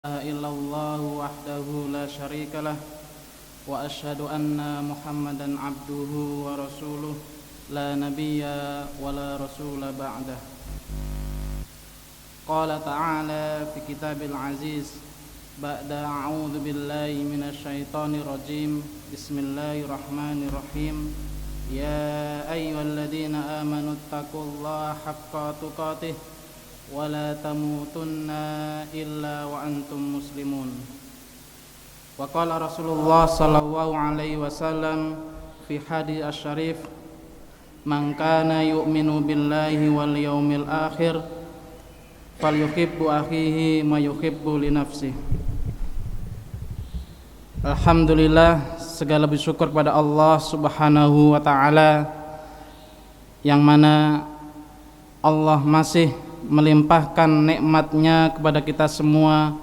إلا الله وحده لا شريك له وأشهد أن محمدا عبده ورسوله لا نبي ولا رسول بعده. قال تعالى في كتاب العزيز بعد أعوذ بالله من الشيطان الرجيم بسم الله الرحمن الرحيم يا أيها الذين آمنوا اتقوا الله حق تقاته ولا تموتن إلا وأنتم مسلمون. وقال رسول الله صلى الله عليه وسلم في حديث الشريف من كان يؤمن بالله واليوم الآخر فليحب أخيه ما يحب لنفسه. Alhamdulillah, segala bersyukur kepada Allah Subhanahu wa Ta'ala, yang mana Allah masih melimpahkan nikmatnya kepada kita semua,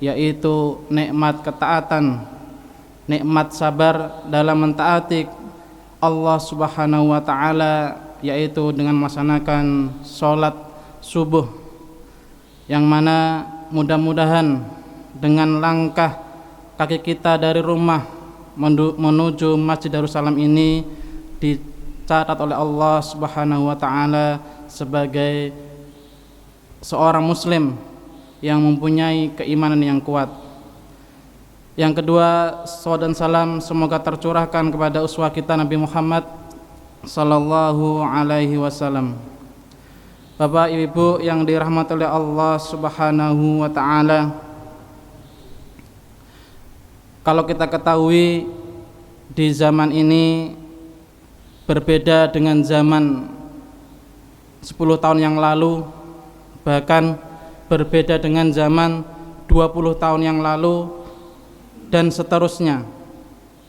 yaitu nikmat ketaatan, nikmat sabar dalam mentaati Allah Subhanahu wa Ta'ala, yaitu dengan melaksanakan sholat subuh, yang mana mudah-mudahan dengan langkah kaki kita dari rumah menuju Masjid Darussalam ini dicatat oleh Allah Subhanahu wa Ta'ala sebagai seorang muslim yang mempunyai keimanan yang kuat. Yang kedua, salawat dan salam semoga tercurahkan kepada uswah kita Nabi Muhammad sallallahu alaihi wasallam. Bapak Ibu yang dirahmati oleh Allah Subhanahu wa Ta'ala, kalau kita ketahui di zaman ini berbeda dengan zaman 10 tahun yang lalu, bahkan berbeda dengan zaman 20 tahun yang lalu dan seterusnya.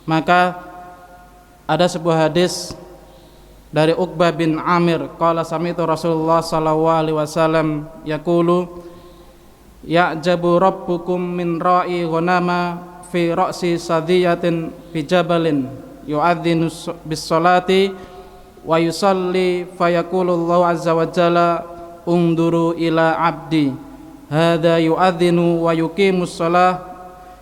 Maka ada sebuah hadis dari Uqbah bin Amir, qala sami'tu Rasulullah sallallahu alaihi wasallam yaqulu ya'jabu rabbukum min ra'i ghanama fi ra'si sadiyatin fi jabalin yu'adhdhinu bis salati wa yusalli fayaqulu Allah azza wa jalla unduru ila abdi hadza yu'adhdhinu wa yuqimus shalah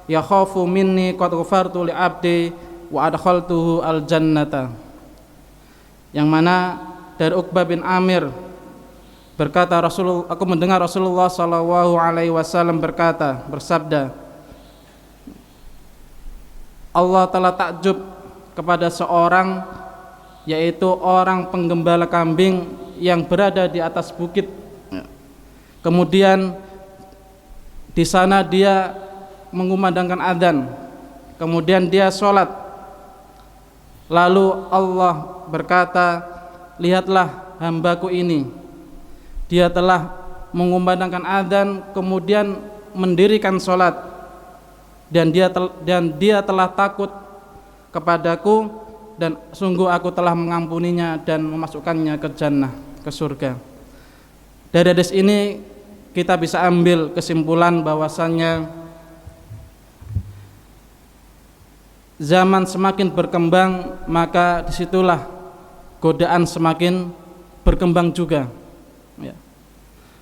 yakhafu minni qad ghafartu li abdi wa adkhaltuhu al jannata. Yang mana dari Uqbah bin Amir berkata, aku mendengar Rasulullah sallallahu alaihi wasallam bersabda, Allah telah takjub kepada seorang, yaitu orang penggembala kambing yang berada di atas bukit. Kemudian di sana dia mengumandangkan adzan, kemudian dia sholat. Lalu Allah berkata, lihatlah hambaku ini, dia telah mengumandangkan adzan kemudian mendirikan sholat, dan dia telah takut kepadaku, dan sungguh aku telah mengampuninya dan memasukkannya ke jannah, ke surga. Dari hadis ini kita bisa ambil kesimpulan bahwasannya zaman semakin berkembang, maka disitulah godaan semakin berkembang juga, ya.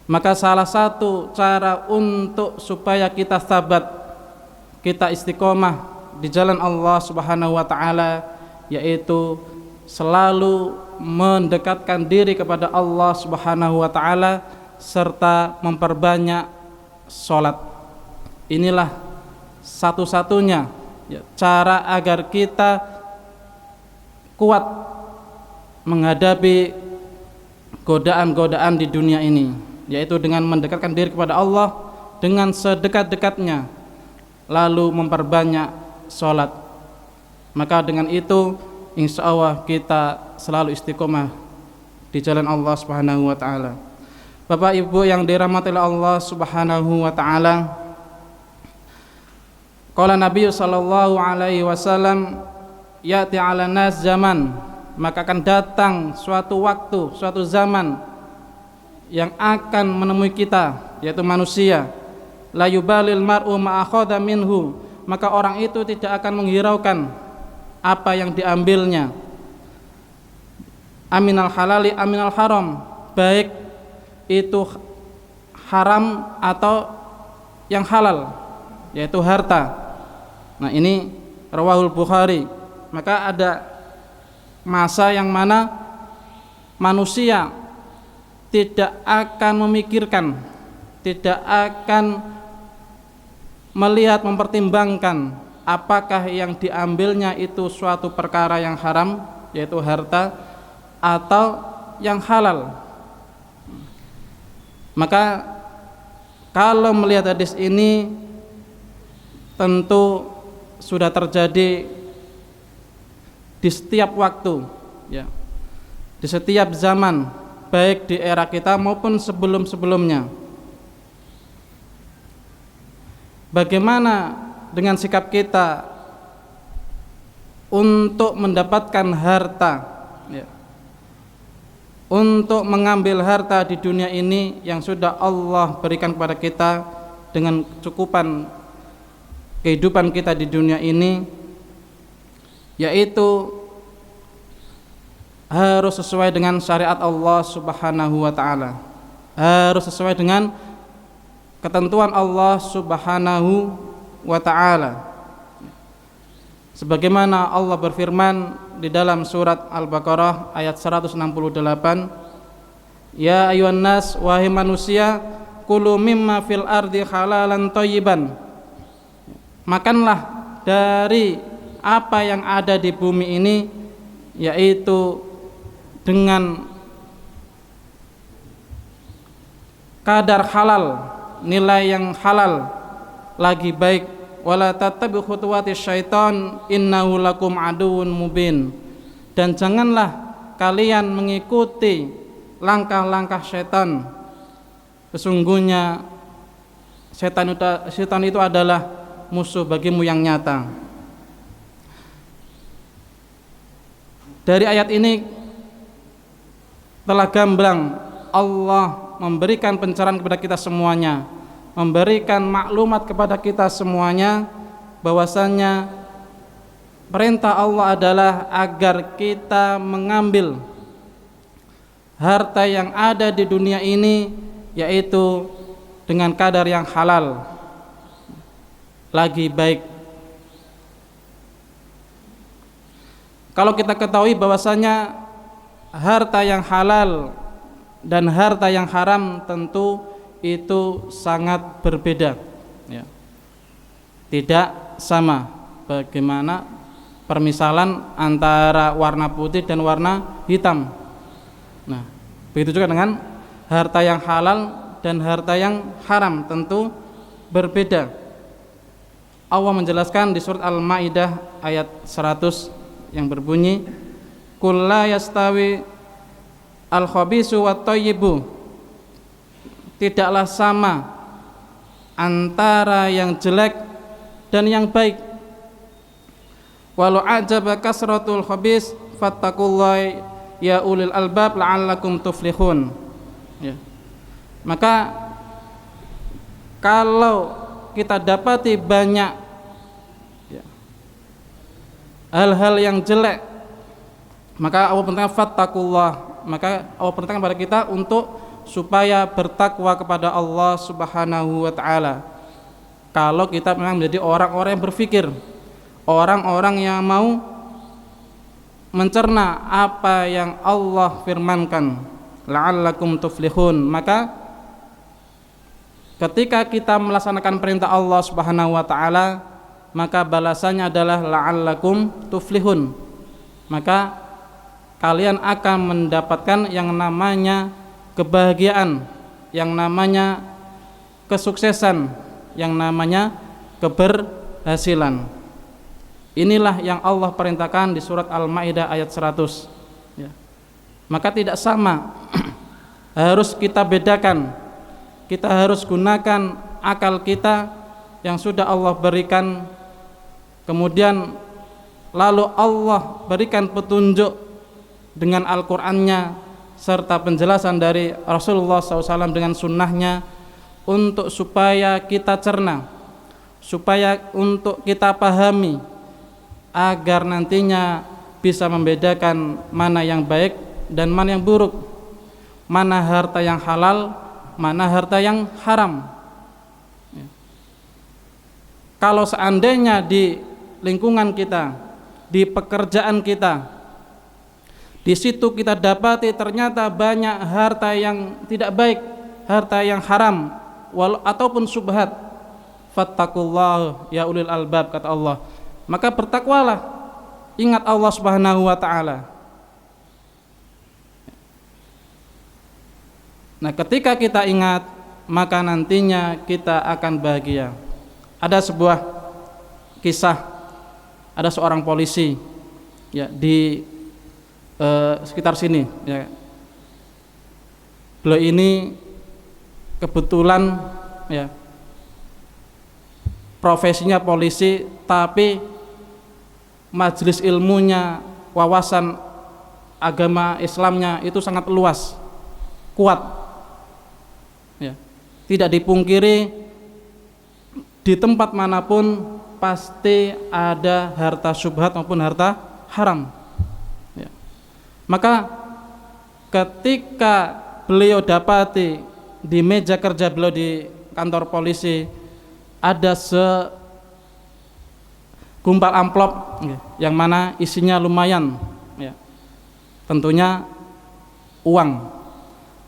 Maka salah satu cara untuk supaya kita sabat, kita istiqomah di jalan Allah Subhanahu wa Ta'ala, yaitu selalu mendekatkan diri kepada Allah Subhanahu wa Ta'ala serta memperbanyak sholat. Inilah satu-satunya, ya, cara agar kita kuat menghadapi godaan-godaan di dunia ini, yaitu dengan mendekatkan diri kepada Allah dengan sedekat-dekatnya, lalu memperbanyak sholat. Maka dengan itu insya Allah kita selalu istiqomah di jalan Allah Subhanahu wa Ta'ala. Bapak Ibu yang dirahmati oleh Allah Subhanahu wa Ta'ala, qala Nabi sallallahu alaihi wasallam ya'ti 'ala nas zaman, maka akan datang suatu waktu, suatu zaman yang akan menemui kita, yaitu manusia, la yubalil mar'u ma akhadha minhu, maka orang itu tidak akan menghiraukan apa yang diambilnya, aminal halali aminal haram, baik itu haram atau yang halal, yaitu harta. Nah, ini rawahul Bukhari. Maka ada masa yang mana manusia tidak akan memikirkan, tidak akan melihat, mempertimbangkan apakah yang diambilnya itu suatu perkara yang haram, yaitu harta, atau yang halal. Maka kalau melihat hadis ini, tentu sudah terjadi di setiap waktu, ya, di setiap zaman, baik di era kita maupun sebelum-sebelumnya. Bagaimana dengan sikap kita untuk mendapatkan harta, ya, untuk mengambil harta di dunia ini yang sudah Allah berikan kepada kita dengan kecukupan kehidupan kita di dunia ini, yaitu harus sesuai dengan syariat Allah Subhanahu wa ta'ala, harus sesuai dengan ketentuan Allah Subhanahu wa ta'ala. Sebagaimana Allah berfirman di dalam surat Al-Baqarah ayat 168, ya ayuhan nas, wahai manusia, kulu mimma fil ardi halalan thayyiban, makanlah dari apa yang ada di bumi ini, yaitu dengan kadar halal, nilai yang halal, lagi baik. Wala tattabi'u khutuwati syaitan innahu lakum aduwwun mubin, dan janganlah kalian mengikuti langkah-langkah setan, sesungguhnya setan itu adalah musuh bagimu yang nyata. Dari ayat ini telah gamblang Allah memberikan pencerahan kepada kita semuanya, memberikan maklumat kepada kita semuanya, bahwasannya perintah Allah adalah agar kita mengambil harta yang ada di dunia ini, yaitu dengan kadar yang halal, lagi baik. Kalau kita ketahui bahwasanya harta yang halal dan harta yang haram tentu itu sangat berbeda, ya, tidak sama. Bagaimana permisalan antara warna putih dan warna hitam. Nah, begitu juga dengan harta yang halal dan harta yang haram, tentu berbeda. Allah menjelaskan di surat Al-Maidah ayat 100 yang berbunyi, qul la yastawi al-khabisu wat thayyibu, tidaklah sama antara yang jelek dan yang baik. Walau ajaba kasratul khabis fattaqullaha ya ulil albab la'allakum tuflihun. Ya. Maka kalau kita dapati banyak, ya, hal-hal yang jelek, maka Allah perintahkan fattaqullah, maka Allah perintahkan kepada kita untuk supaya bertakwa kepada Allah Subhanahu wa ta'ala. Kalau kita memang menjadi orang-orang yang berpikir, orang-orang yang mau mencerna apa yang Allah firmankan, la'allakum tuflihun, maka ketika kita melaksanakan perintah Allah Subhanahu wa ta'ala, maka balasannya adalah la'allakum tuflihun, maka kalian akan mendapatkan yang namanya kebahagiaan, yang namanya kesuksesan, yang namanya keberhasilan. Inilah yang Allah perintahkan di surat Al-Maidah ayat 100, ya. Maka tidak sama, harus kita bedakan, kita harus gunakan akal kita yang sudah Allah berikan, kemudian lalu Allah berikan petunjuk dengan Al-Qur'annya serta penjelasan dari Rasulullah SAW dengan sunnahnya, untuk supaya kita cerna, supaya untuk kita pahami, agar nantinya bisa membedakan mana yang baik dan mana yang buruk, mana harta yang halal, mana harta yang haram. Kalau seandainya di lingkungan kita, di pekerjaan kita, di situ kita dapati ternyata banyak harta yang tidak baik, harta yang haram, ataupun syubhat, fattakullah ya ulil albab, kata Allah, maka bertakwalah, ingat Allah Subhanahu wa taala. Nah, ketika kita ingat, maka nantinya kita akan bahagia. Ada sebuah kisah, ada seorang polisi ya di sekitar sini ya. Beliau ini kebetulan ya profesinya polisi, tapi majelis ilmunya, wawasan agama Islamnya itu sangat luas, kuat ya. Tidak dipungkiri di tempat manapun pasti ada harta syubhat maupun harta haram ya. Maka ketika beliau dapati di meja kerja beliau di kantor polisi ada segumpal amplop ya, yang mana isinya lumayan ya, tentunya uang.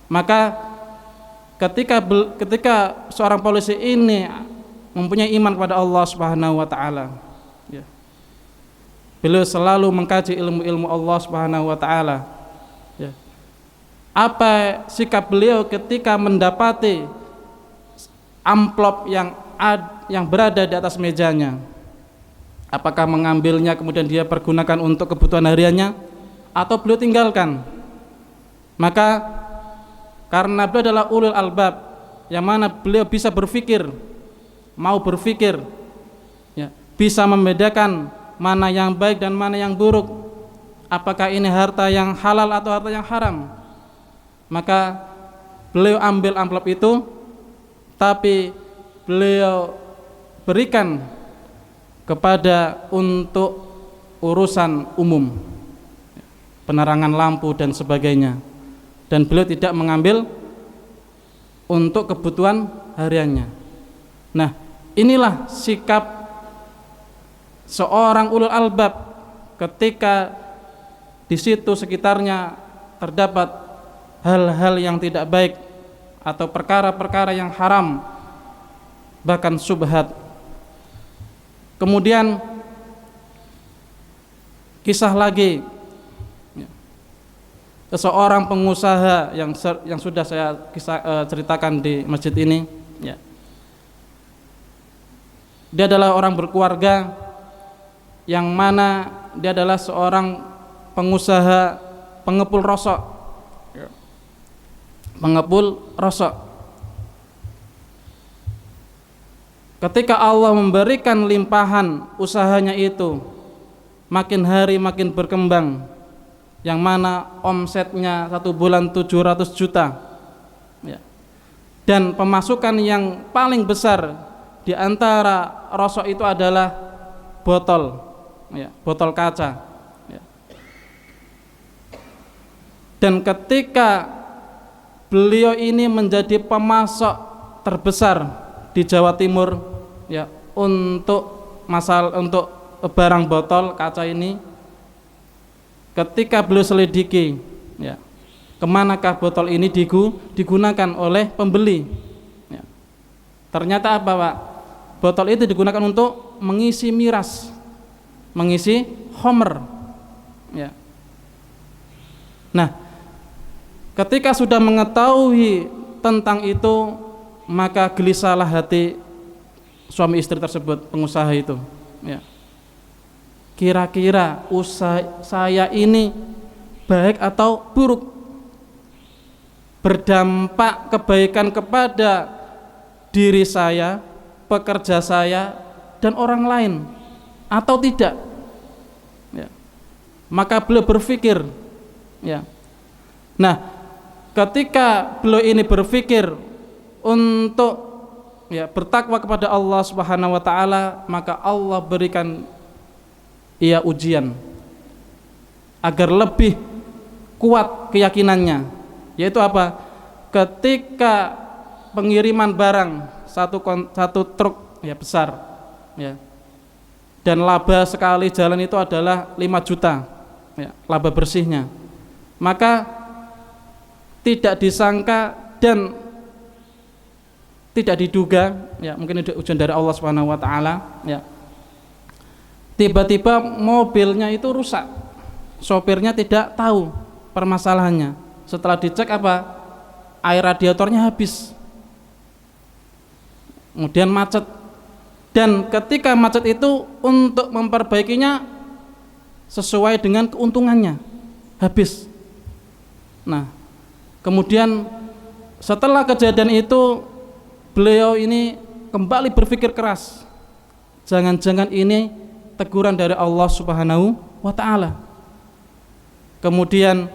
Maka ketika seorang polisi ini mempunyai iman kepada Allah Subhanahu wa taala ya, beliau selalu mengkaji ilmu-ilmu Allah Subhanahu wa taala ya. Apa sikap beliau ketika mendapati amplop yang berada di atas mejanya? Apakah mengambilnya kemudian dia pergunakan untuk kebutuhan hariannya atau beliau tinggalkan? Maka karena beliau adalah ulul albab, yang mana beliau bisa berpikir, mau berpikir ya, bisa membedakan mana yang baik dan mana yang buruk, apakah ini harta yang halal atau harta yang haram. Maka beliau ambil amplop itu, tapi beliau berikan kepada untuk urusan umum, penerangan lampu dan sebagainya, dan beliau tidak mengambil untuk kebutuhan hariannya. Nah, inilah sikap seorang ulul albab ketika di situ sekitarnya terdapat hal-hal yang tidak baik atau perkara-perkara yang haram, bahkan syubhat. Kemudian kisah lagi seseorang pengusaha yang sudah saya ceritakan di masjid ini ya. Dia adalah orang berkeluarga, yang mana dia adalah seorang pengusaha pengepul rosok. Pengepul rosok. Ketika Allah memberikan limpahan usahanya itu, makin hari makin berkembang, yang mana omsetnya 1 bulan 700 juta ya. Dan pemasukan yang paling besar di antara rosok itu adalah botol ya, botol kaca ya. Dan ketika beliau ini menjadi pemasok terbesar di Jawa Timur ya, untuk barang botol kaca ini, ketika beliau selidiki ya, kemanakah botol ini digunakan oleh pembeli ya. Ternyata apa, Pak? Botol itu digunakan untuk mengisi miras, mengisi homer ya. Nah, ketika sudah mengetahui tentang itu, maka gelisahlah hati suami istri tersebut, pengusaha itu ya. Kira-kira usaha saya ini baik atau buruk, berdampak kebaikan kepada diri saya, pekerja saya, dan orang lain atau tidak ya. Maka beliau berpikir ya. Nah, ketika beliau ini berpikir untuk ya bertakwa kepada Allah Subhanahu wa taala, maka Allah berikan ia ujian agar lebih kuat keyakinannya, yaitu apa? Ketika pengiriman barang satu truk ya besar ya. Dan laba sekali jalan itu adalah 5 juta, ya, laba bersihnya. Maka tidak disangka dan tidak diduga, ya, mungkin itu ujian dari Allah Subhanahu wa taala, ya. Tiba-tiba mobilnya itu rusak. Sopirnya tidak tahu permasalahannya. Setelah dicek apa? Air radiatornya habis. Kemudian macet. Dan ketika macet itu untuk memperbaikinya sesuai dengan keuntungannya, habis. Nah, kemudian setelah kejadian itu beliau ini kembali berpikir keras. Jangan-jangan ini teguran dari Allah Subhanahu wa taala. Kemudian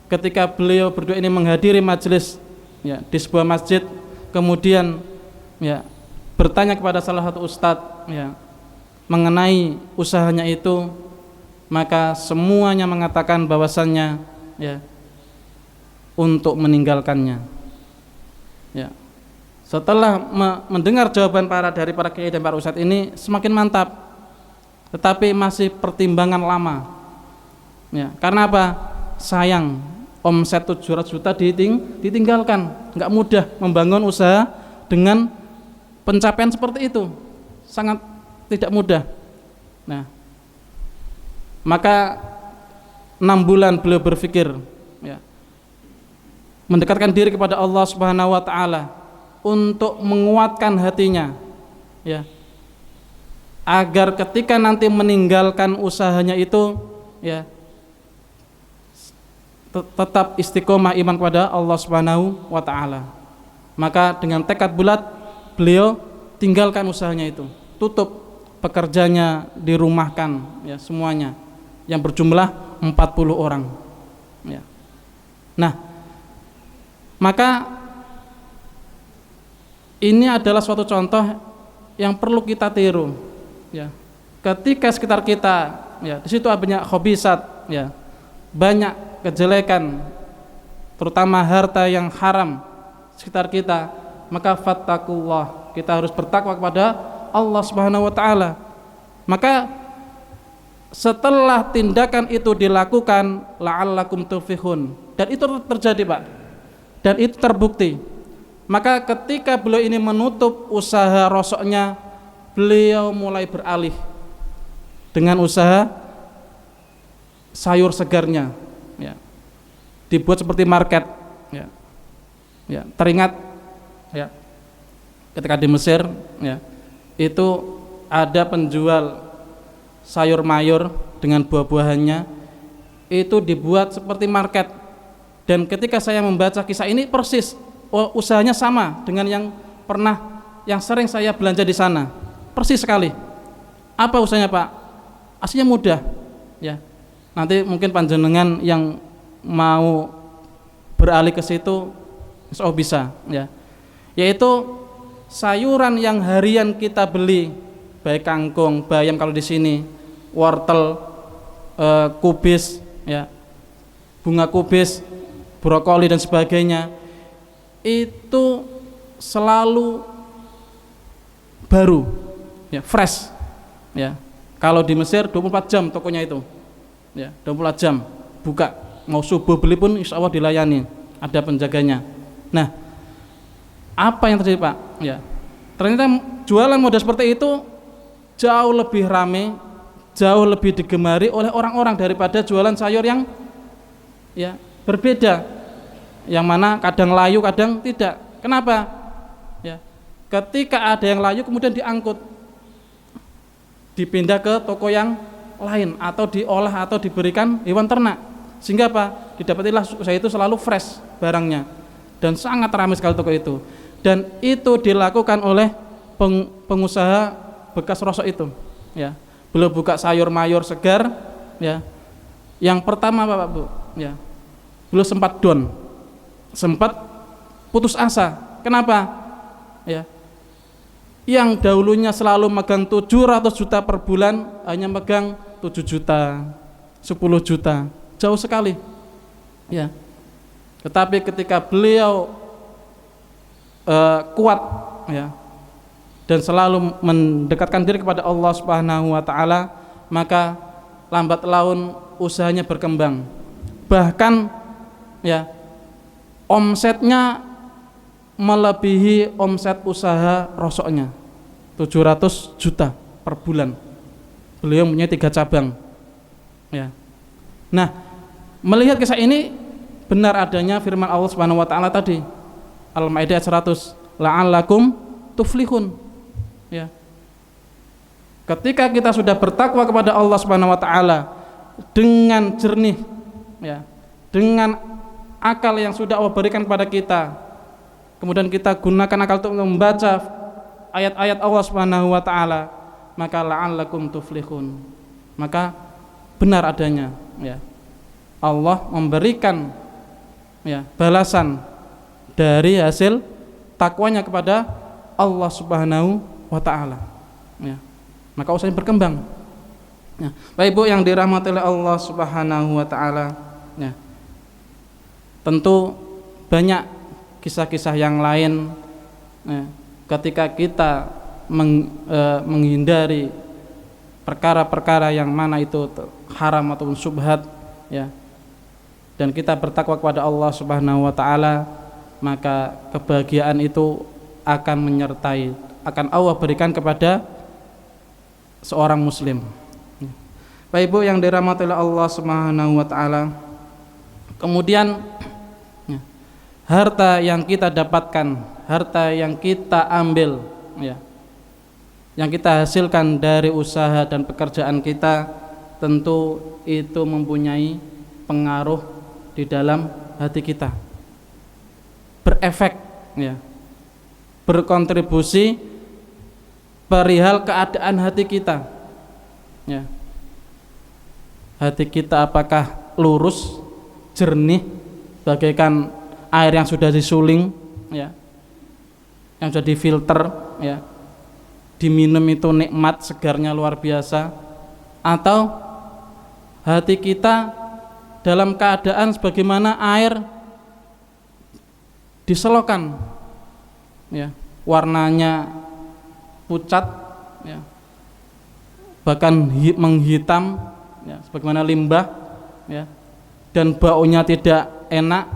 ketika beliau berdua ini menghadiri majelis, ya, di sebuah masjid, kemudian, ya, bertanya kepada salah satu ustadz, ya, mengenai usahanya itu, maka semuanya mengatakan bahwasannya, ya, untuk meninggalkannya. Ya. Setelah mendengar jawaban dari para kiai dan para ustadz ini semakin mantap, tetapi masih pertimbangan lama. Ya, karena apa? Sayang, omset 700 juta ditinggalkan. Nggak mudah membangun usaha dengan pencapaian seperti itu, sangat tidak mudah. Nah, maka 6 bulan beliau berpikir, ya, mendekatkan diri kepada Allah Subhanahu wa taala untuk menguatkan hatinya, ya, agar ketika nanti meninggalkan usahanya itu, ya, tetap istiqomah iman kepada Allah Subhanahu wa taala. Maka dengan tekad bulat beliau tinggalkan usahanya itu, tutup, pekerjanya dirumahkan, ya, semuanya yang berjumlah 40 orang, ya. Nah, maka ini adalah suatu contoh yang perlu kita tiru, ya. Ketika sekitar kita, ya, di situ banyak khabisat, ya, banyak kejelekan, terutama harta yang haram sekitar kita, maka fattakullah, kita harus bertakwa kepada Allah Subhanahu wa taala. Maka setelah tindakan itu dilakukan, la'allakum tuflihun, dan itu terjadi, Pak, dan itu terbukti. Maka ketika beliau ini menutup usaha rosoknya, beliau mulai beralih dengan usaha sayur segarnya, ya, dibuat seperti market, ya. Ya, teringat, ya, ketika di Mesir, ya, itu ada penjual sayur mayur dengan buah-buahannya itu dibuat seperti market. Dan ketika saya membaca kisah ini persis, usahanya sama dengan yang sering saya belanja di sana, persis sekali. Apa usahanya, Pak? Aslinya mudah, ya. Nanti mungkin panjenengan yang mau beralih ke situ, insya Allah bisa, ya. Yaitu sayuran yang harian kita beli, baik kangkung, bayam kalau di sini, wortel, kubis, ya, bunga kubis, brokoli dan sebagainya, itu selalu baru, ya, fresh, ya. Kalau di Mesir 24 jam tokonya itu, ya, 24 jam buka, mau subuh beli pun insya Allah dilayani, ada penjaganya. Nah, apa yang terjadi, Pak? Ya, ternyata jualan model seperti itu jauh lebih ramai, jauh lebih digemari oleh orang-orang daripada jualan sayur yang, ya, berbeda, yang mana kadang layu kadang tidak. Kenapa? Ya, ketika ada yang layu kemudian diangkut, dipindah ke toko yang lain, atau diolah atau diberikan hewan ternak, sehingga apa? Didapatilah usaha itu selalu fresh barangnya, dan sangat ramai sekali toko itu. Dan itu dilakukan oleh pengusaha bekas rosok itu, ya. Beliau buka sayur mayur segar, ya. Yang pertama, Bapak Bu, ya, beliau sempat down, sempat putus asa. Kenapa? Ya, yang dahulunya selalu megang 700 juta per bulan, hanya megang 7 juta, 10 juta, jauh sekali, ya. Tetapi ketika beliau kuat, ya, dan selalu mendekatkan diri kepada Allah Subhanahu wa taala, maka lambat laun usahanya berkembang. Bahkan ya, omsetnya melebihi omset usaha rosoknya, 700 juta per bulan. Beliau punya 3 cabang. Ya. Nah, melihat kisah ini, benar adanya firman Allah Subhanahu wa taala tadi, Al-Maidah 100, la'allakum tuflihun. Ya. Ketika kita sudah bertakwa kepada Allah Subhanahu wa taala dengan jernih, ya, dengan akal yang sudah Allah berikan kepada kita, kemudian kita gunakan akal untuk membaca ayat-ayat Allah Subhanahu wa taala, maka la'allakum tuflihun. Maka benar adanya, ya, Allah memberikan, ya, balasan dari hasil takwanya kepada Allah Subhanahu wa taala, ya. Maka usahanya berkembang, ya. Bapak Ibu yang dirahmati oleh Allah Subhanahu wa taala, ya. Tentu banyak kisah-kisah yang lain, ya, ketika kita menghindari perkara-perkara yang mana itu haram ataupun syubhat, ya, dan kita bertakwa kepada Allah Subhanahu wa taala, maka kebahagiaan itu akan menyertai, akan Allah berikan kepada seorang muslim. Bapak Ibu yang dirahmati oleh Allah Subhanahu wa taala, kemudian ya, harta yang kita dapatkan, harta yang kita ambil, ya, yang kita hasilkan dari usaha dan pekerjaan kita, tentu itu mempunyai pengaruh di dalam hati kita, berefek, ya, berkontribusi perihal keadaan hati kita, ya. Hati kita apakah lurus, jernih, bagaikan air yang sudah disuling, ya, yang sudah difilter, ya, diminum itu nikmat segarnya luar biasa, atau hati kita dalam keadaan sebagaimana air diselokan, ya, warnanya pucat, ya, bahkan menghitam, ya, sebagaimana limbah, ya, dan baunya tidak enak,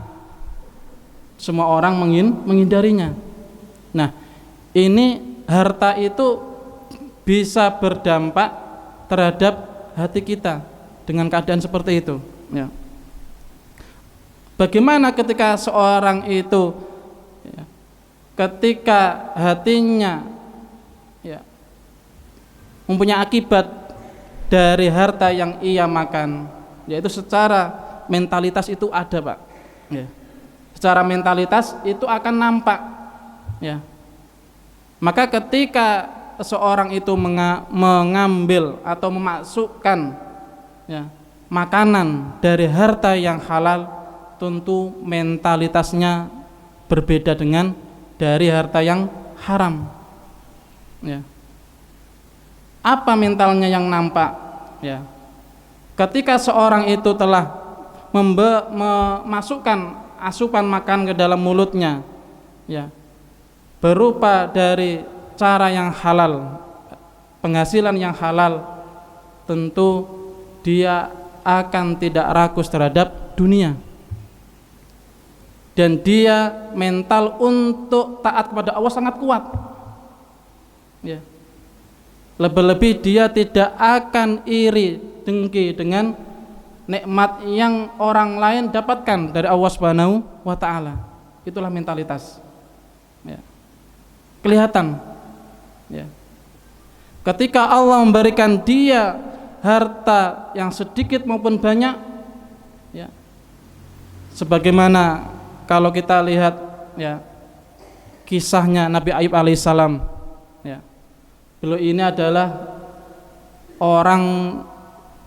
semua orang menghindarinya. Nah, ini harta itu bisa berdampak terhadap hati kita dengan keadaan seperti itu, ya. Bagaimana ketika seorang itu, ya, ketika hatinya, ya, mempunyai akibat dari harta yang ia makan, yaitu secara mentalitas itu ada, Pak, ya. Secara mentalitas itu akan nampak, ya. Maka ketika seorang itu mengambil atau memasukkan, ya, makanan dari harta yang halal, tentu mentalitasnya berbeda dengan dari harta yang haram, ya. Apa mentalnya yang nampak, ya? Ketika seorang itu telah memasukkan asupan makan ke dalam mulutnya, ya, berupa dari cara yang halal, penghasilan yang halal, tentu dia akan tidak rakus terhadap dunia, dan dia mental untuk taat kepada Allah sangat kuat, ya. Lebih-lebih dia tidak akan iri dengki dengan nikmat yang orang lain dapatkan dari Allah Subhanahu wa taala. Itulah mentalitas, ya. Kelihatan, ya. Ketika Allah memberikan dia harta yang sedikit maupun banyak, ya, sebagaimana kalau kita lihat, ya, kisahnya Nabi Ayub alaihissalam, ya, beliau ini adalah orang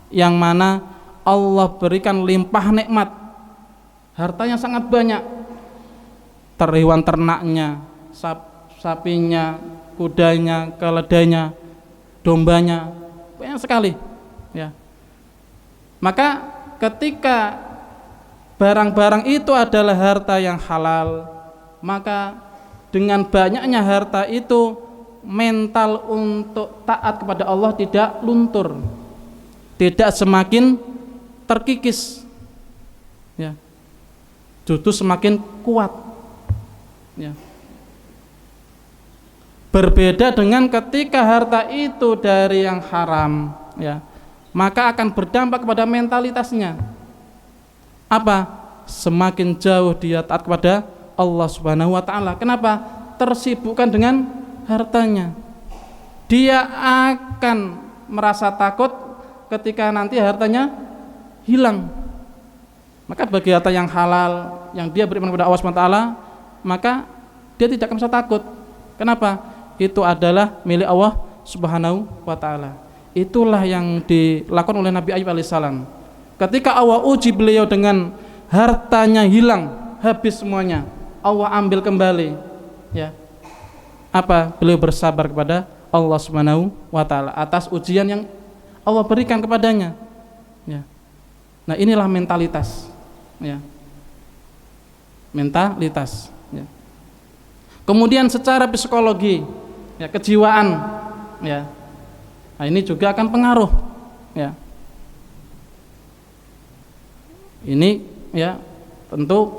yang mana Allah berikan limpah nikmat, hartanya sangat banyak, hewan ternaknya, sapinya, kudanya, keledainya, dombanya, banyak sekali, ya. Maka ketika barang-barang itu adalah harta yang halal, maka dengan banyaknya harta itu mental untuk taat kepada Allah tidak luntur, tidak semakin terkikis, ya, justru semakin kuat, ya. Berbeda dengan ketika harta itu dari yang haram, ya, maka akan berdampak kepada mentalitasnya. Apa? Semakin jauh dia taat kepada Allah Subhanahu wa taala. Kenapa? Tersibukkan dengan hartanya. Dia akan merasa takut ketika nanti hartanya hilang. Maka bagi harta yang halal yang dia beriman kepada Allah Subhanahu wa taala, maka dia tidak akan merasa takut. Kenapa? Itu adalah milik Allah Subhanahu wa taala. Itulah yang dilakukan oleh Nabi Ayub alaihissalam. Ketika Allah uji beliau dengan hartanya hilang, habis semuanya, Allah ambil kembali, ya. Apa? Beliau bersabar kepada Allah Subhanahu wa taala atas ujian yang Allah berikan kepadanya, ya. Nah, inilah mentalitas, ya. Mentalitas, ya. Kemudian secara psikologi, ya, kejiwaan, ya. Nah, ini juga akan pengaruh, ya. Ini, ya, tentu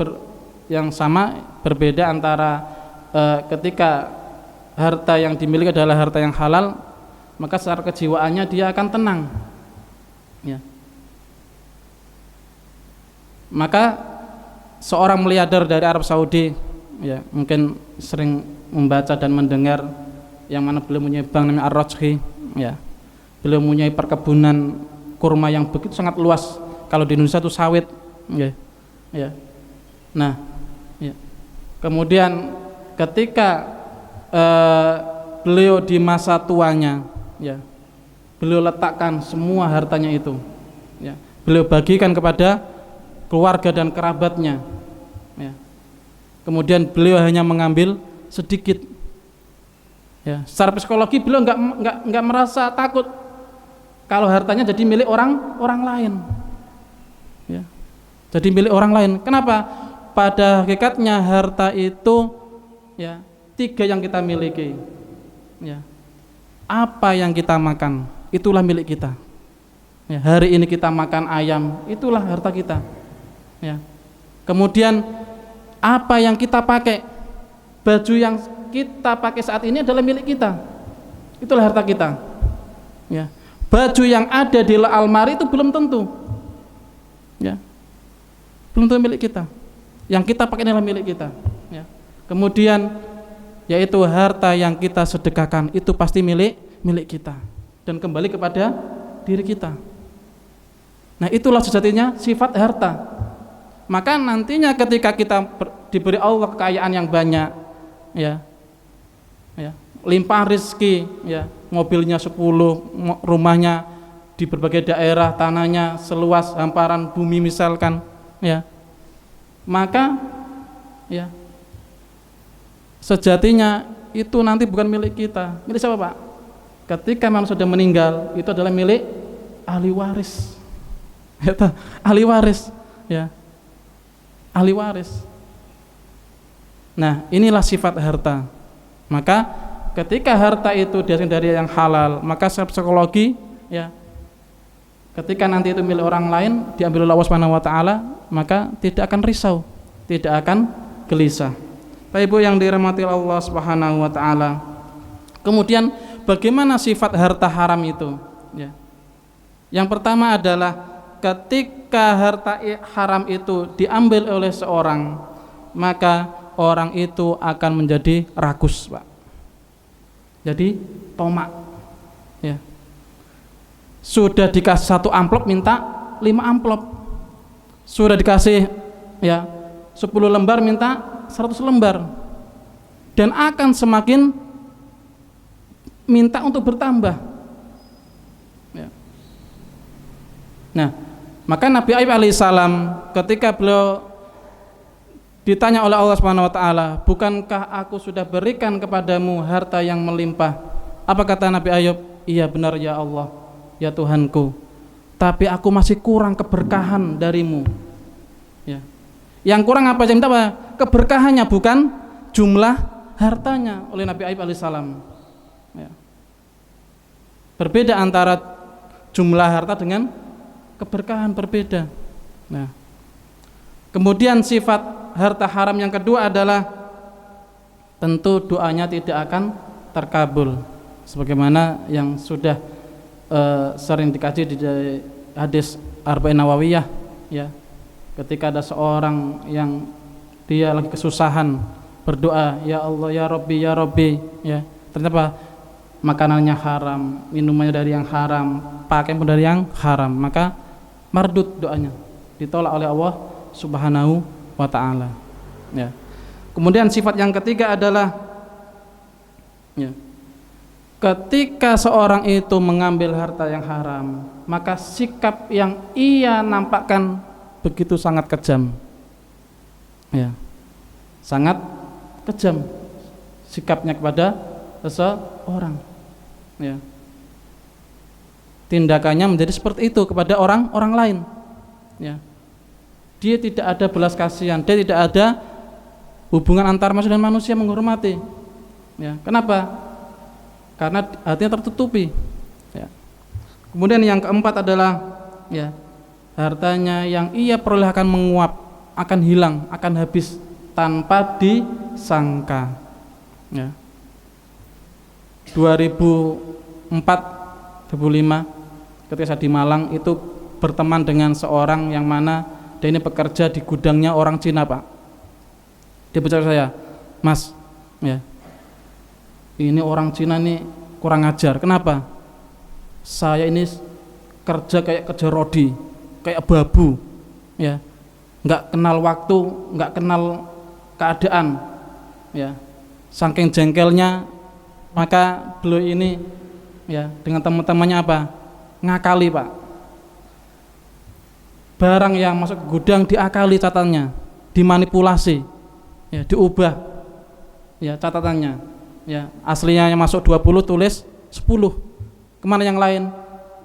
yang sama berbeda antara ketika harta yang dimiliki adalah harta yang halal, maka secara kejiwaannya dia akan tenang, ya. Maka seorang miliarder dari Arab Saudi, ya, mungkin sering membaca dan mendengar, yang mana beliau mempunyai bank namanya Ar-Rajhi, ya. Beliau mempunyai perkebunan kurma yang begitu sangat luas. Kalau di Indonesia itu sawit, ya, ya. Nah, ya. Kemudian ketika beliau di masa tuanya, ya, beliau letakkan semua hartanya itu, ya, beliau bagikan kepada keluarga dan kerabatnya, ya. Kemudian beliau hanya mengambil sedikit, ya. Secara psikologi beliau nggak merasa takut kalau hartanya jadi milik orang lain, ya. Jadi milik orang lain. Kenapa? Pada hakikatnya harta itu, ya, 3 yang kita miliki, ya. Apa yang kita makan, itulah milik kita, ya. Hari ini kita makan ayam, itulah harta kita, ya. Kemudian apa yang kita pakai, baju yang kita pakai saat ini adalah milik kita, itulah harta kita, ya. Baju yang ada di almari itu belum tentu, ya, belum tentu milik kita. Yang kita pakai adalah milik kita, ya. Kemudian yaitu harta yang kita sedekahkan itu pasti milik kita dan kembali kepada diri kita. Nah, itulah sejatinya sifat harta. Maka nantinya ketika kita diberi Allah kekayaan yang banyak, ya, ya, limpah rezeki, ya, mobilnya 10, rumahnya di berbagai daerah, tanahnya seluas hamparan bumi misalkan, ya, maka, ya, sejatinya itu nanti bukan milik kita. Milik siapa, Pak? Ketika manusia sudah meninggal, itu adalah milik ahli waris. Ahli waris, ya. Ahli waris. Nah, inilah sifat harta. Maka ketika harta itu dari yang halal, maka secara psikologi, ya, ketika nanti itu milik orang lain diambil oleh Allah Subhanahu wa taala, maka tidak akan risau, tidak akan gelisah. Bapak Ibu yang dirahmati Allah Subhanahu wa taala. Kemudian bagaimana sifat harta haram itu, ya. Yang pertama adalah ketika harta haram itu diambil oleh seorang, maka orang itu akan menjadi rakus, Pak. Jadi tomak, ya. Sudah dikasih 1 amplop minta 5 amplop. Sudah dikasih, ya, 10 lembar minta 100 lembar. Dan akan semakin minta untuk bertambah, ya. Nah, maka Nabi Ayub alaihissalam ketika beliau ditanya oleh Allah Subhanahu wa taala, "Bukankah aku sudah berikan kepadamu harta yang melimpah?" Apa kata Nabi Ayub? "Iya benar ya Allah, ya Tuhanku, tapi aku masih kurang keberkahan darimu." Ya. Yang kurang apa? Yang apa? Keberkahannya, bukan jumlah hartanya oleh Nabi Ayub alaihissalam. Berbeda antara jumlah harta dengan keberkahan, berbeda. Nah, kemudian sifat harta haram yang kedua adalah tentu doanya tidak akan terkabul, sebagaimana yang sudah sering dikaji di hadis Arba'in Nawawiyah, ya. Ketika ada seorang yang dia lagi kesusahan berdoa, ya Allah ya Rabbi, ya, ternyata makanannya haram, minumannya dari yang haram, pakaian pun dari yang haram, maka mardud doanya, ditolak oleh Allah Subhanahu wa ta'ala, ya. Kemudian sifat yang ketiga adalah, ya, ketika seorang itu mengambil harta yang haram, maka sikap yang ia nampakkan begitu sangat kejam, ya, sangat kejam sikapnya kepada seseorang, ya. Tindakannya menjadi seperti itu kepada orang lain, ya. Dia tidak ada belas kasihan, dia tidak ada hubungan antar manusia dan manusia menghormati, ya. Kenapa? Karena hatinya tertutupi, ya. Kemudian yang keempat adalah, ya, hartanya yang ia peroleh akan menguap, akan hilang, akan habis tanpa disangka, ya. 2004-2005 ketika saya di Malang itu berteman dengan seorang yang mana dia ini bekerja di gudangnya orang Cina, Pak. Dia bicara saya, Mas, ya, ini orang Cina ini kurang ajar. Kenapa? Saya ini kerja kayak kerja rodi, kayak babu, ya, nggak kenal waktu, nggak kenal keadaan, ya. Saking jengkelnya, maka beliau ini, ya, dengan teman-temannya apa? Ngakali, Pak. Barang yang masuk ke gudang diakali catatannya, dimanipulasi, ya, diubah, ya, catatannya, ya, aslinya yang masuk 20 tulis 10, kemana yang lain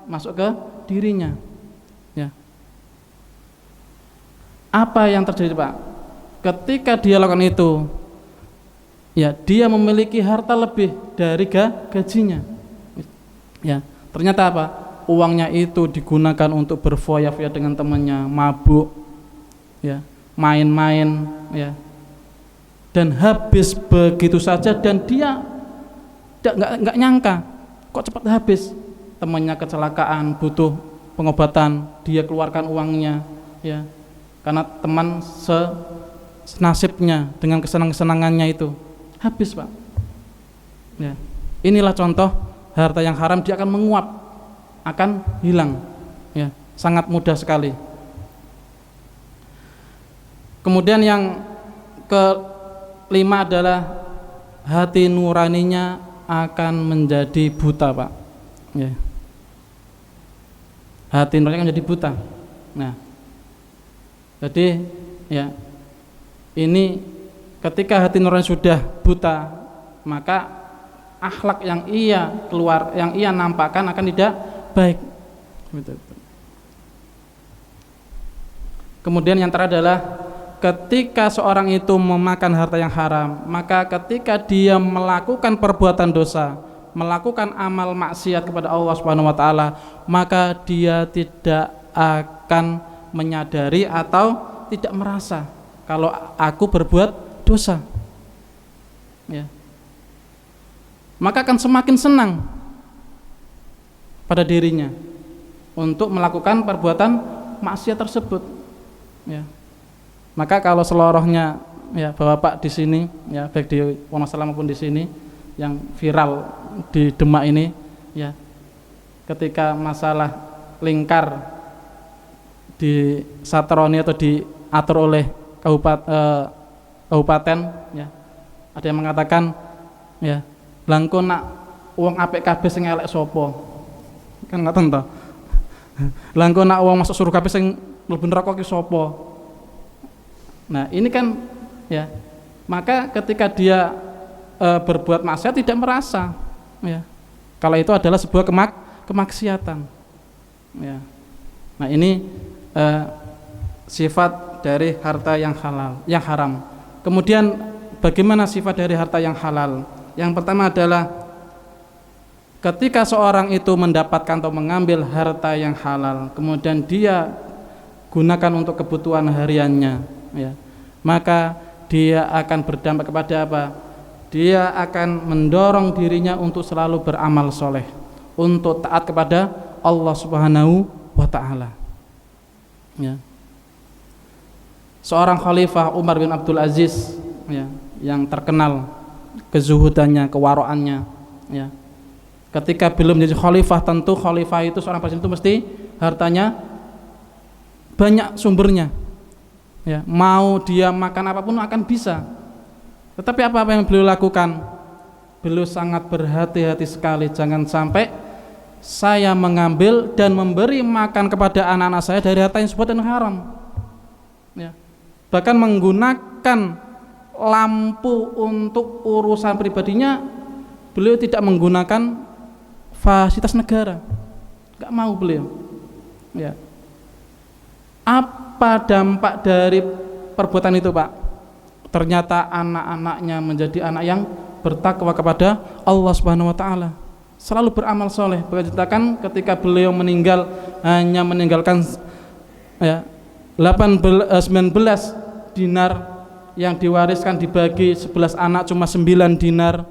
masuk ke dirinya, ya. Apa yang terjadi, Pak? Ketika dia lakukan itu, ya, dia memiliki harta lebih dari gajinya, ya. Ternyata apa? Uangnya itu digunakan untuk berfoya-foya dengan temannya, mabuk, ya, main-main, ya, dan habis begitu saja, dan dia nggak nyangka kok cepat habis. Temannya kecelakaan, butuh pengobatan, dia keluarkan uangnya, ya, karena teman senasibnya dengan kesenangannya itu habis, Pak, ya. Inilah contoh harta yang haram, dia akan menguap, akan hilang, ya, sangat mudah sekali. Kemudian yang kelima adalah hati nuraninya akan menjadi buta, Pak, ya. Hati nurani akan menjadi buta. Nah, jadi, ya, ini ketika hati nurani sudah buta, maka akhlak yang ia nampakkan akan tidak baik. Kemudian yang terakhir adalah ketika seorang itu memakan harta yang haram, maka ketika dia melakukan perbuatan dosa, melakukan amal maksiat kepada Allah Subhanahu wa taala, maka dia tidak akan menyadari atau tidak merasa kalau aku berbuat dosa, ya. Maka akan semakin senang pada dirinya untuk melakukan perbuatan maksiat tersebut, ya. Maka kalau selorohnya, ya, Bapak di sini, ya, baik di Wonosalam maupun di sini yang viral di Demak ini, ya, ketika masalah lingkar di Satroni atau diatur oleh kabupaten, ya, ada yang mengatakan, ya, langko nak uang apik kabeh sing elek sapa, kan ngoten to. Langko nak uang masuk surga kabeh sing mlebu neraka ki sapa. Nah, ini kan, ya, maka ketika dia berbuat maksiat tidak merasa, ya, kalau itu adalah sebuah kemaksiatan, ya. Nah, ini sifat dari harta yang halal, yang haram. Kemudian bagaimana sifat dari harta yang halal? Yang pertama adalah ketika seorang itu mendapatkan atau mengambil harta yang halal, kemudian dia gunakan untuk kebutuhan hariannya, ya, maka dia akan berdampak kepada apa? Dia akan mendorong dirinya untuk selalu beramal soleh, untuk taat kepada Allah Subhanahu wa Ta'ala. Ya. Seorang khalifah Umar bin Abdul Aziz, ya, yang terkenal kezuhudannya, kewaroannya, ya. Ketika belum menjadi khalifah, tentu khalifah itu, seorang presiden itu mesti hartanya banyak sumbernya, ya. Mau dia makan apapun akan bisa. Tetapi apa yang beliau lakukan? Beliau sangat berhati-hati sekali, jangan sampai saya mengambil dan memberi makan kepada anak-anak saya dari harta yang subhat dan haram, ya. Bahkan menggunakan lampu untuk urusan pribadinya, beliau tidak menggunakan fasilitas negara, nggak mau beliau, ya. Apa dampak dari perbuatan itu, Pak? Ternyata anak-anaknya menjadi anak yang bertakwa kepada Allah Subhanahu wa Ta'ala, selalu beramal soleh. Berceritakan ketika beliau meninggal hanya meninggalkan, ya, 19 dinar yang diwariskan, dibagi 11 anak cuma 9 dinar.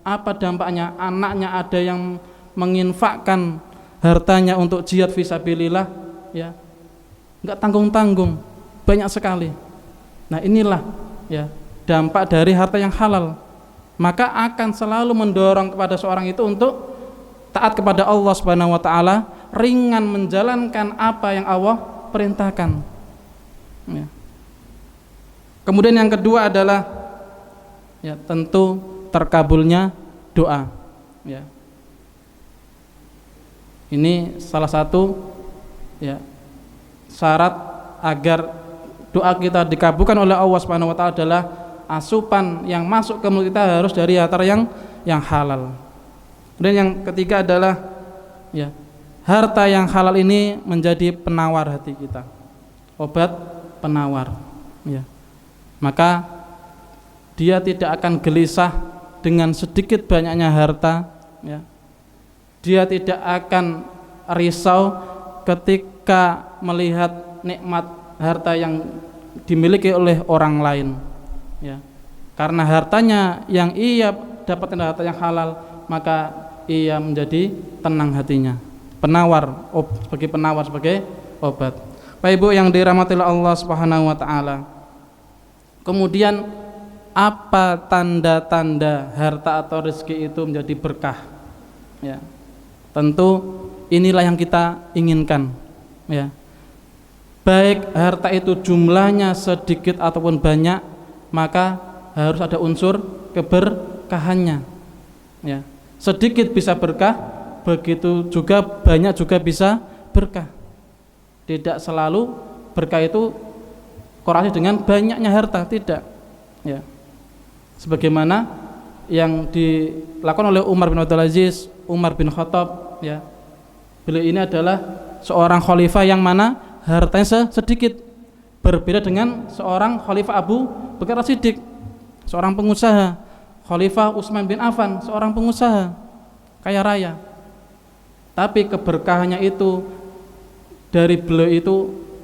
Apa dampaknya? Anaknya ada yang menginfakkan hartanya untuk jihad fisabilillah, ya, nggak tanggung-tanggung, banyak sekali. Nah, inilah, ya, dampak dari harta yang halal. Maka akan selalu mendorong kepada seorang itu untuk taat kepada Allah Subhanahu wa Ta'ala, ringan menjalankan apa yang Allah perintahkan, ya. Kemudian yang kedua adalah, ya, tentu terkabulnya doa, ya. Ini salah satu, ya, syarat agar doa kita dikabulkan oleh Allah Subhanahu wa Ta'ala adalah asupan yang masuk ke mulut kita harus dari harta yang halal. Dan yang ketiga adalah, ya, harta yang halal ini menjadi penawar hati kita, obat penawar, ya. Maka dia tidak akan gelisah dengan sedikit banyaknya harta, ya. Dia tidak akan risau ketika melihat nikmat harta yang dimiliki oleh orang lain, ya. Karena hartanya yang ia dapatkan harta yang halal, maka ia menjadi tenang hatinya. Penawar, sebagai penawar, sebagai obat. Bapak Ibu yang dirahmati Allah Subhanahu wa Ta'ala, kemudian apa tanda-tanda harta atau rezeki itu menjadi berkah, ya. Tentu inilah yang kita inginkan, ya. Baik harta itu jumlahnya sedikit ataupun banyak, maka harus ada unsur keberkahannya, ya. Sedikit bisa berkah, begitu juga banyak juga bisa berkah. Tidak selalu berkah itu korelasi dengan banyaknya harta, tidak, ya. Sebagaimana yang dilakukan oleh Umar bin Abdul Aziz, Umar bin Khattab, ya. Beliau ini adalah seorang khalifah yang mana hartanya sedikit, berbeda dengan seorang khalifah Abu Bakar As-Siddiq, seorang pengusaha. Khalifah Utsman bin Affan, seorang pengusaha kaya raya. Tapi keberkahannya itu dari beliau itu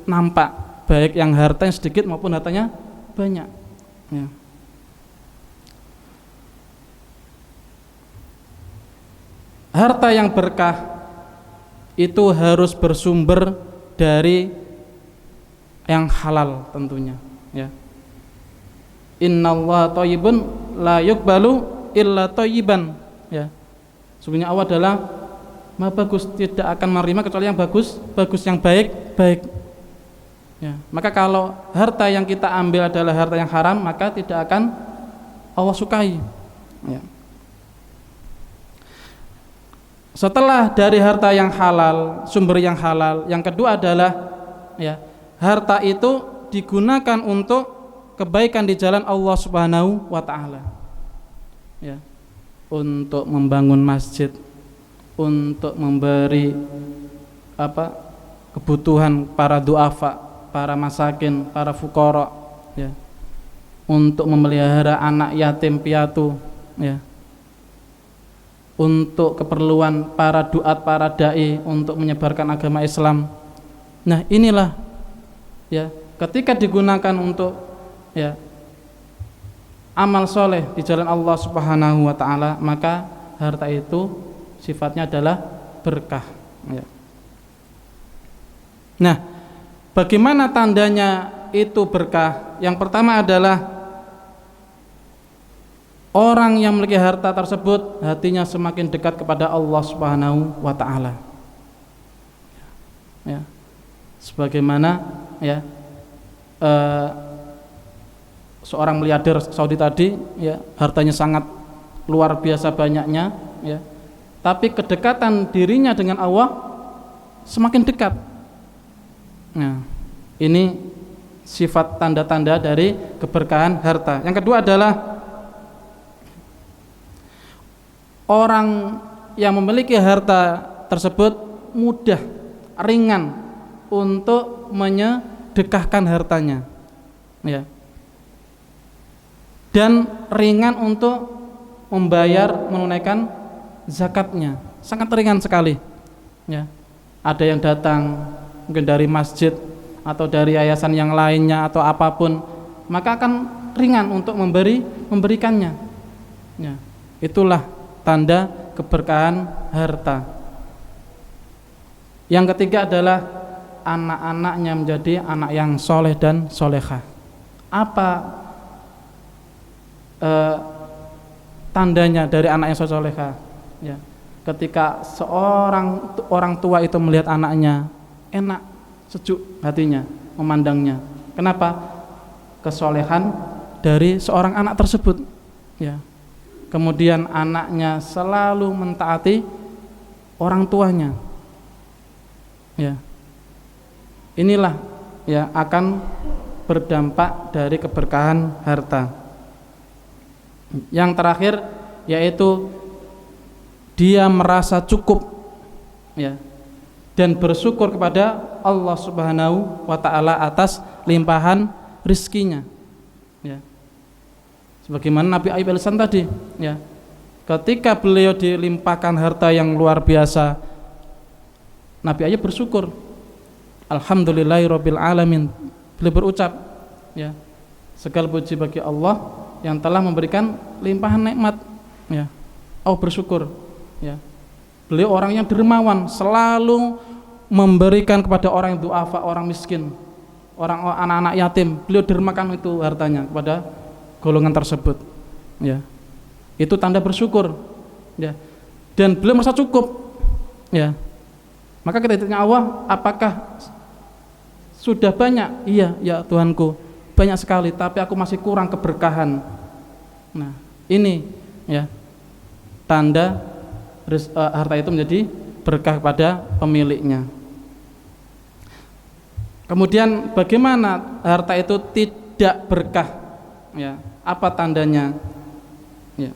nampak, baik yang hartanya sedikit maupun hartanya banyak, ya. Harta yang berkah itu harus bersumber dari yang halal tentunya, ya. Innallaha thayyibun la yuqbalu illa thayyiban, ya. Sebenarnya Allah adalah Maha bagus, tidak akan menerima kecuali yang bagus, yang baik, ya. Maka kalau harta yang kita ambil adalah harta yang haram, maka tidak akan Allah sukai, ya. Setelah dari harta yang halal, sumber yang halal, yang kedua adalah, ya, harta itu digunakan untuk kebaikan di jalan Allah Subhanahu wa Ta'ala, ya. Untuk membangun masjid, untuk memberi kebutuhan para duafa, para masakin, para fuqara, ya. Untuk memelihara anak yatim piatu, ya. untuk keperluan para duat, para dai untuk menyebarkan agama Islam. Nah, inilah ya, ketika digunakan untuk ya amal soleh di jalan Allah Subhanahu wa taala, maka harta itu sifatnya adalah berkah ya. Nah, bagaimana tandanya itu berkah? Yang pertama adalah orang yang memiliki harta tersebut hatinya semakin dekat kepada Allah Subhanahu wa taala. Ya. Sebagaimana ya seorang miliarder Saudi tadi ya, hartanya sangat luar biasa banyaknya ya. Tapi kedekatan dirinya dengan Allah semakin dekat. Nah, ini sifat tanda-tanda dari keberkahan harta. Yang kedua adalah orang yang memiliki harta tersebut mudah, ringan untuk menyedekahkan hartanya ya. Dan ringan untuk menunaikan zakatnya, sangat ringan sekali ya. Ada yang datang mungkin dari masjid atau dari yayasan yang lainnya atau apapun, maka akan ringan untuk memberikannya ya. Itulah tanda keberkahan harta. Yang ketiga adalah anak-anaknya menjadi anak yang soleh dan solehah. Apa tandanya dari anak yang soleha ya, ketika seorang orang tua itu melihat anaknya enak, sejuk hatinya memandangnya. Kenapa? Kesolehan dari seorang anak tersebut ya. Kemudian anaknya selalu mentaati orang tuanya ya. Inilah ya akan berdampak dari keberkahan harta. Yang terakhir yaitu dia merasa cukup ya, dan bersyukur kepada Allah Subhanahu wa taala atas limpahan rizkinya ya. Sebagaimana Nabi Ayub alaihissalam tadi ya, ketika beliau dilimpahkan harta yang luar biasa, Nabi Ayub bersyukur, alhamdulillahirabbil alamin. Beliau berucap ya, segala puji bagi Allah yang telah memberikan limpahan nikmat ya. Oh, bersyukur ya. Beliau orang yang dermawan, selalu memberikan kepada orang yang duafa, orang miskin, orang anak-anak yatim. Beliau dermakan itu hartanya kepada golongan tersebut ya. Itu tanda bersyukur ya. Dan beliau merasa cukup ya. Maka kita tanya Allah, apakah sudah banyak? Iya ya Tuhanku, banyak sekali, tapi aku masih kurang keberkahan. Nah, ini ya tanda harta itu menjadi berkah pada pemiliknya. Kemudian bagaimana harta itu tidak berkah ya? Apa tandanya ya?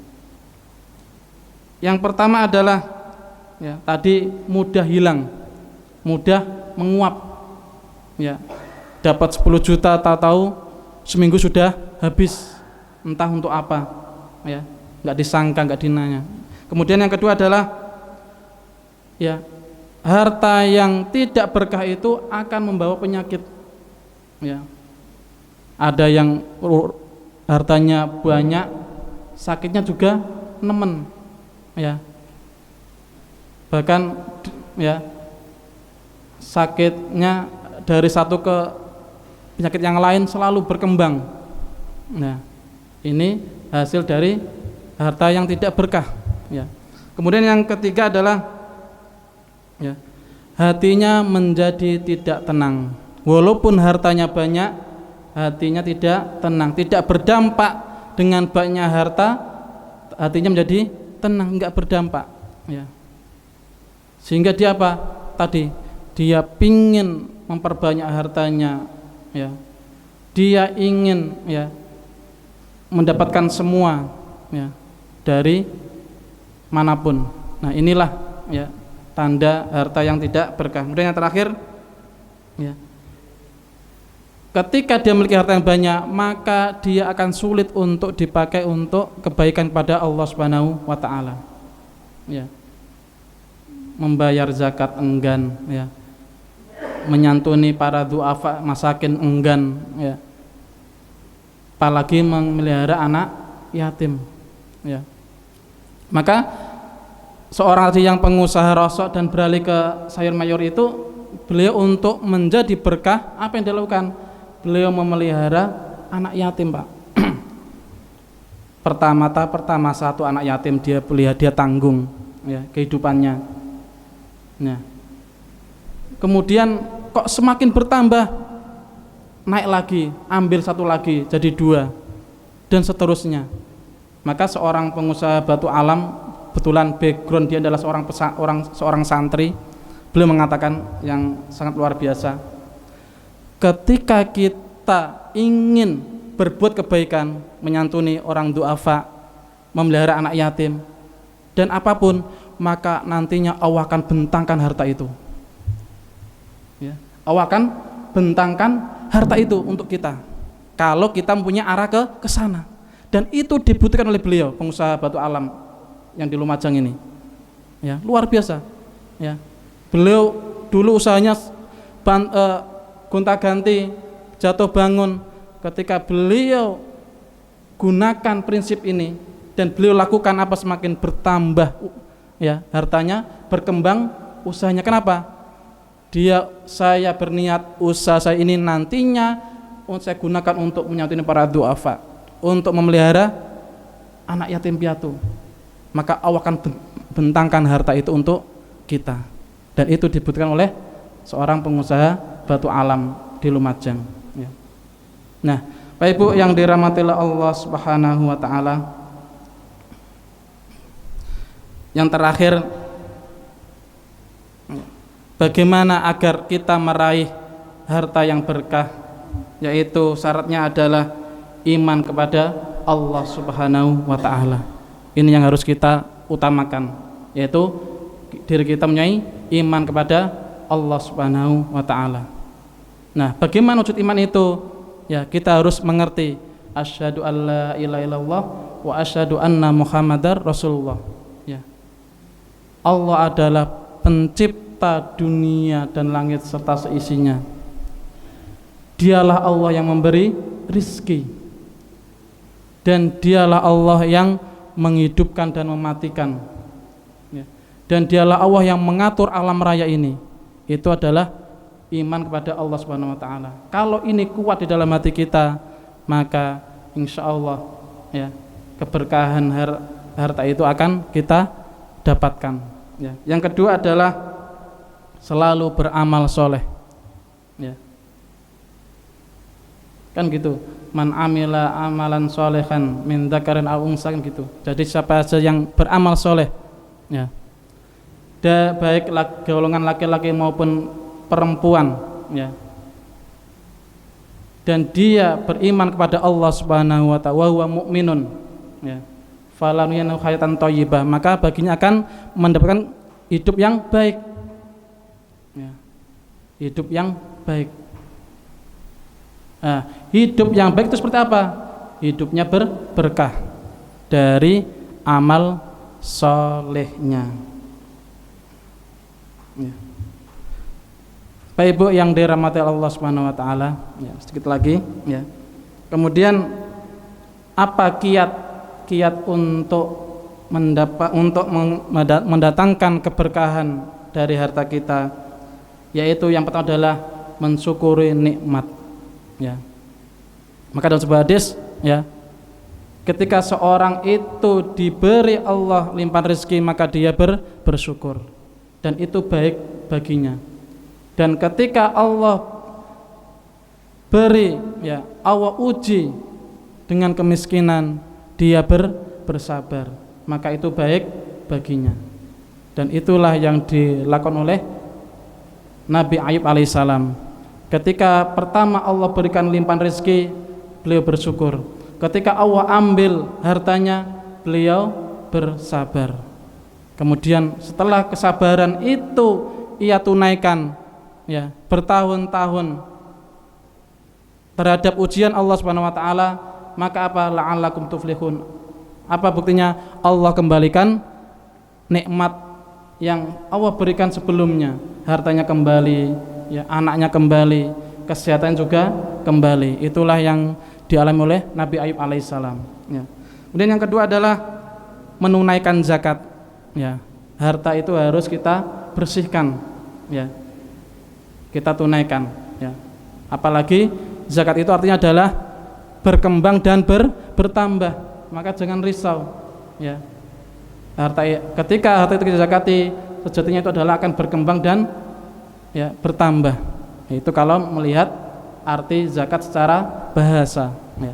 Yang pertama adalah ya, tadi mudah hilang, mudah menguap ya. Dapat 10 juta tahu seminggu sudah habis, entah untuk apa ya, nggak disangka, nggak dinanya. Kemudian yang kedua adalah ya, harta yang tidak berkah itu akan membawa penyakit ya. Ada yang hartanya banyak, sakitnya juga nemen ya. Bahkan ya, sakitnya dari satu ke penyakit yang lain selalu berkembang. Nah, ini hasil dari harta yang tidak berkah ya. Kemudian yang ketiga adalah ya, hatinya menjadi tidak tenang. Walaupun hartanya banyak, hatinya tidak tenang, tidak berdampak. Dengan banyaknya harta, hatinya menjadi tenang, enggak berdampak ya. Sehingga dia apa? Tadi dia pingin memperbanyak hartanya ya. Dia ingin ya mendapatkan semua ya dari manapun. Nah, inilah ya tanda harta yang tidak berkah. Kemudian yang terakhir ya, ketika dia memiliki harta yang banyak, maka dia akan sulit untuk dipakai untuk kebaikan pada Allah Subhanahu wa taala ya. Membayar zakat enggan, ya. Menyantuni para du'afa masakin enggan, ya. Apalagi memelihara anak yatim, ya. Maka seorang yang pengusaha rosok dan beralih ke sayur mayur itu, beliau untuk menjadi berkah, apa yang dilakukan? Beliau memelihara anak yatim, Pak. Pertama satu anak yatim dia pelihara, dia tanggung, ya, kehidupannya. Nah, kemudian kok semakin bertambah, naik lagi, ambil satu lagi, jadi 2, dan seterusnya. Maka seorang pengusaha batu alam, kebetulan background dia adalah seorang santri, beliau mengatakan yang sangat luar biasa. Ketika kita ingin berbuat kebaikan, menyantuni orang du'afa, memelihara anak yatim, dan apapun, maka nantinya Allah akan bentangkan harta itu, ya. Allah akan bentangkan harta itu untuk kita kalau kita mempunyai arah ke sana. Dan itu dibutuhkan oleh beliau, pengusaha batu alam yang di Lumajang ini, ya, luar biasa, ya. Beliau dulu usahanya gonta-ganti, jatuh bangun. Ketika beliau gunakan prinsip ini dan beliau lakukan, apa, semakin bertambah, ya, hartanya, berkembang usahanya. Kenapa? Saya berniat usaha saya ini nantinya saya gunakan untuk menyantuni para du'afa, untuk memelihara anak yatim piatu. Maka Allah akan bentangkan harta itu untuk kita. Dan itu dibutuhkan oleh seorang pengusaha batu alam di Lumajang, ya. Nah, Bapak Ibu yang dirahmati Allah Subhanahu wa taala, yang terakhir, bagaimana agar kita meraih harta yang berkah, yaitu syaratnya adalah iman kepada Allah Subhanahu wa taala. Ini yang harus kita utamakan, yaitu diri kita mempunyai iman kepada Allah Subhanahu wa taala. Nah, bagaimana wujud iman itu? Ya, kita harus mengerti asyhadu alla ilaha illallah wa asyhadu anna muhammadar rasulullah. Ya. Allah adalah pencipta dunia dan langit serta seisinya. Dialah Allah yang memberi rizki, dan dialah Allah yang menghidupkan dan mematikan, ya. Dan dialah Allah yang mengatur alam raya ini. Itu adalah iman kepada Allah Subhanahu wa taala. Kalau ini kuat di dalam hati kita, maka insya Allah, ya, keberkahan harta itu akan kita dapatkan, ya. Yang kedua adalah selalu beramal soleh, ya. Kan gitu, man amila amalan solehan min dzakarin aw unsa, kan gitu. Jadi siapa saja yang beramal soleh, ya, baik golongan laki-laki maupun perempuan, ya, dan dia beriman kepada Allah Subhanahu wa ta'ala, wa huwa mu'minun, ya, falanuyanu hayatan thayyibah, maka baginya akan mendapatkan hidup yang baik, ya, hidup yang baik. Nah, hidup yang baik itu seperti apa? Hidupnya berkah dari amal solehnya, ya. Bapak Ibu yang dirahmati Allah Subhanahu wa taala, ya, sedikit lagi, ya. Kemudian apa kiat untuk mendatangkan keberkahan dari harta kita? Yaitu yang pertama adalah mensyukuri nikmat, ya. Maka dalam sebuah hadis, ya, ketika seorang itu diberi Allah limpahan rezeki, maka dia bersyukur, dan itu baik baginya. Dan ketika Allah beri, ya, Allah uji dengan kemiskinan, dia bersabar, maka itu baik baginya. Dan itulah yang dilakukan oleh Nabi Ayub alaihissalam. Ketika pertama Allah berikan limpahan rezeki, beliau bersyukur. Ketika Allah ambil hartanya, beliau bersabar. Kemudian setelah kesabaran itu ia tunaikan, ya, bertahun-tahun terhadap ujian Allah Subhanahu wa taala, maka apa? La'allakum tuflihun. Apa buktinya? Allah kembalikan nikmat yang Allah berikan sebelumnya, hartanya kembali, ya, anaknya kembali, kesehatan juga kembali. Itulah yang dialami oleh Nabi Ayub alaihissalam, ya. Kemudian yang kedua adalah menunaikan zakat, ya. Harta itu harus kita bersihkan, ya, kita tunaikan, ya. Apalagi zakat itu artinya adalah berkembang dan bertambah, maka jangan risau, ya. Ketika harta itu kita zakati, sejatinya itu adalah akan berkembang dan, ya, bertambah. Itu kalau melihat arti zakat secara bahasa, ya.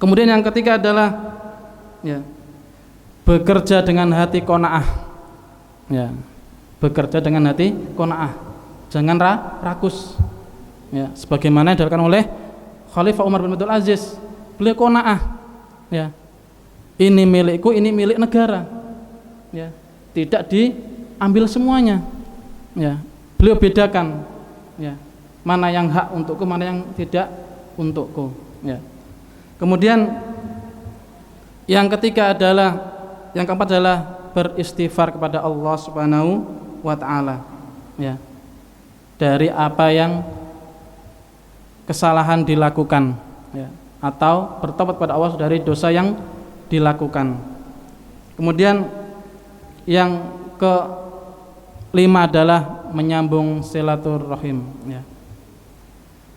Kemudian yang ketiga adalah, ya, bekerja dengan hati qanaah, ya, bekerja dengan hati qanaah, jangan rakus, ya, sebagaimana yang dilakukan oleh Khalifah Umar bin Abdul Aziz. Beliau qanaah, ya, ini milikku, ini milik negara, ya, tidak diambil semuanya, ya. Beliau bedakan, ya, mana yang hak untukku, mana yang tidak untukku, ya. Kemudian yang ketiga adalah, yang keempat adalah beristighfar kepada Allah Subhanahu wa taala, ya, dari apa yang kesalahan dilakukan, ya, atau bertobat pada Allah dari dosa yang dilakukan. Kemudian yang kelima adalah menyambung silaturahim, ya.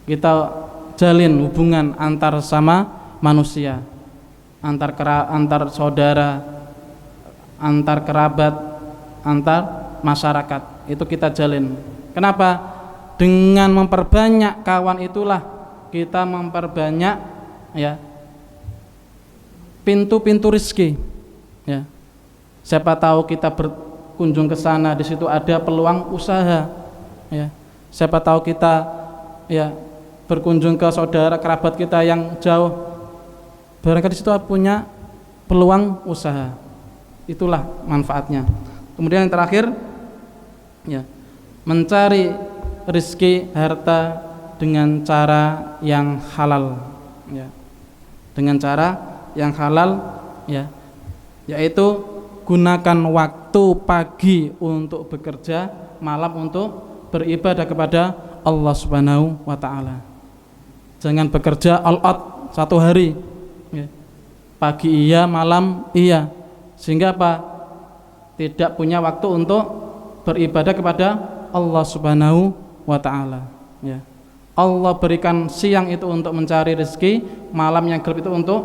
Kita jalin hubungan antar sama manusia, antar saudara, antar kerabat, antar masyarakat, itu kita jalin. Kenapa? Dengan memperbanyak kawan itulah kita memperbanyak, ya, pintu-pintu rezeki, ya. Siapa tahu kita berkunjung ke sana, di situ ada peluang usaha, ya. Siapa tahu kita, ya, berkunjung ke saudara kerabat kita yang jauh, barangkali di situ punya peluang usaha. Itulah manfaatnya. Kemudian yang terakhir, ya, mencari rezeki harta dengan cara yang halal, ya, dengan cara yang halal, ya, yaitu gunakan waktu pagi untuk bekerja, malam untuk beribadah kepada Allah Subhanahu wa taala. Jangan bekerja all out satu hari, ya. Pagi iya, malam iya, sehingga apa? Tidak punya waktu untuk beribadah kepada Allah Subhanahu wa taala, ya. Allah berikan siang itu untuk mencari rezeki, malam yang gelap itu untuk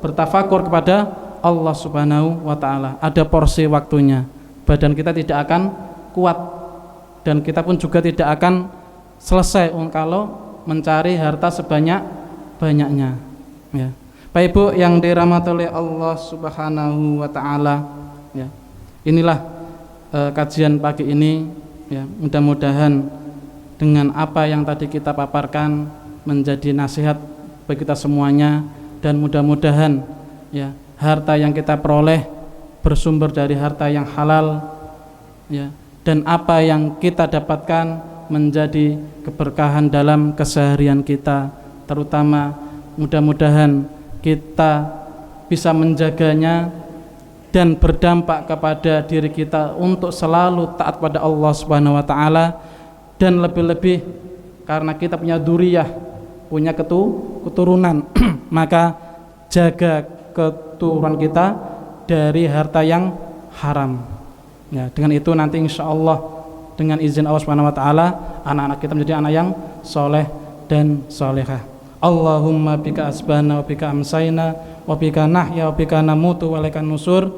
bertafakur kepada Allah Subhanahu wa taala. Ada porsi waktunya. Badan kita tidak akan kuat dan kita pun juga tidak akan selesai kalau mencari harta sebanyak-banyaknya, ya. Pak Ibu yang dirahmati oleh Allah Subhanahu wa taala, ya. Inilah kajian pagi ini, ya. Mudah-mudahan dengan apa yang tadi kita paparkan menjadi nasihat bagi kita semuanya, dan mudah-mudahan, ya, harta yang kita peroleh bersumber dari harta yang halal, ya, dan apa yang kita dapatkan menjadi keberkahan dalam keseharian kita, terutama mudah-mudahan kita bisa menjaganya dan berdampak kepada diri kita untuk selalu taat pada Allah Subhanahu wa taala, dan lebih-lebih karena kita punya dzurriyyah, punya keturunan maka jaga keturunan kita dari harta yang haram, ya. Dengan itu nanti insya Allah dengan izin Allah Subhanahu wa taala anak-anak kita menjadi anak yang soleh dan solehah. Allahumma bika asbahna wa bika amsayna wa bika nahya wa bika namutu wa ilaikan nusur.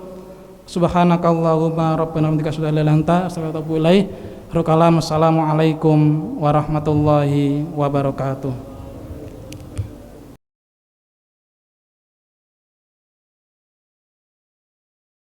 Subhanakallahumma rabbana wa bihamdika asyhadu an la ilaha illa anta astaghfiruka wa atubu ilaik. Assalamualaikum warahmatullahi wabarakatuh.